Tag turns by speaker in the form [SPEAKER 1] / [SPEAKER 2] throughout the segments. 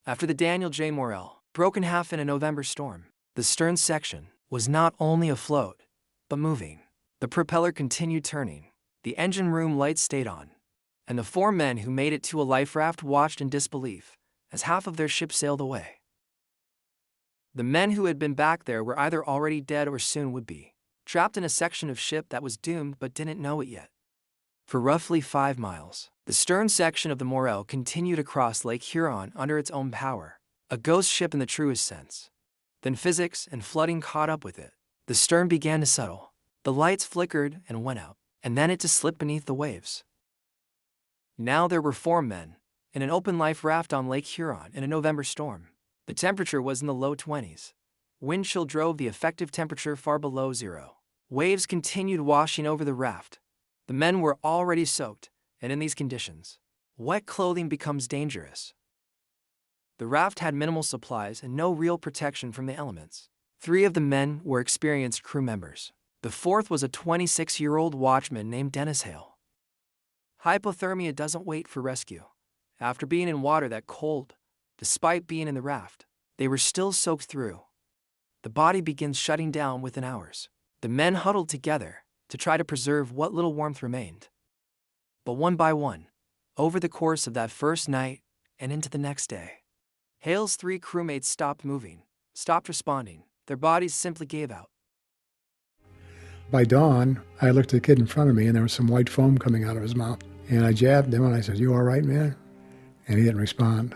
[SPEAKER 1] After the Daniel J Morrell broke in half in a November storm, the stern section was not only afloat, but moving. The propeller continued turning, the engine room lights stayed on, and the 4 men who made it to a life raft watched in disbelief as half of their ship sailed away. The men who had been back there were either already dead or soon would be, trapped in a section of ship that was doomed but didn't know it yet. For roughly 5 miles, the stern section of the Morrell continued across Lake Huron under its own power, a ghost ship in the truest sense. Then physics and flooding caught up with it. The stern began to settle, the lights flickered and went out, and then it to slip beneath the waves. Now there were 4 men in an open life raft on Lake Huron in a November storm. The temperature was in the low 20s. Wind chill drove the effective temperature far below zero. Waves continued washing over the raft. The men were already soaked, and in these conditions, wet clothing becomes dangerous. The raft had minimal supplies and no real protection from the elements. 3 of the men were experienced crew members. The 4th was a 26-year-old watchman named Dennis Hale. Hypothermia doesn't wait for rescue. After being in water that cold, despite being in the raft, they were still soaked through. The body begins shutting down within hours. The men huddled together to try to preserve what little warmth remained. But one by one, over the course of that first night and into the next day, Hale's 3 crewmates stopped moving, stopped responding. Their bodies simply gave out.
[SPEAKER 2] By dawn, I looked at the kid in front of me and there was some white foam coming out of his mouth. And I jabbed him and I said, "You all right, man?" And he didn't respond.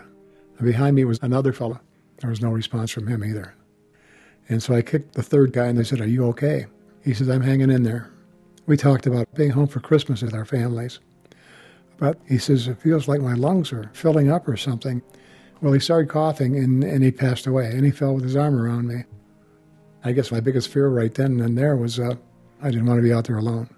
[SPEAKER 2] And behind me was another fella. There was no response from him either. And so I kicked the 3rd guy and they said, "Are you okay?" He says, "I'm hanging in there." We talked about being home for Christmas with our families. But he says, "It feels like my lungs are filling up or something." Well, he started coughing and he passed away and he fell with his arm around me. I guess my biggest fear right then and there was I didn't want to be out there alone.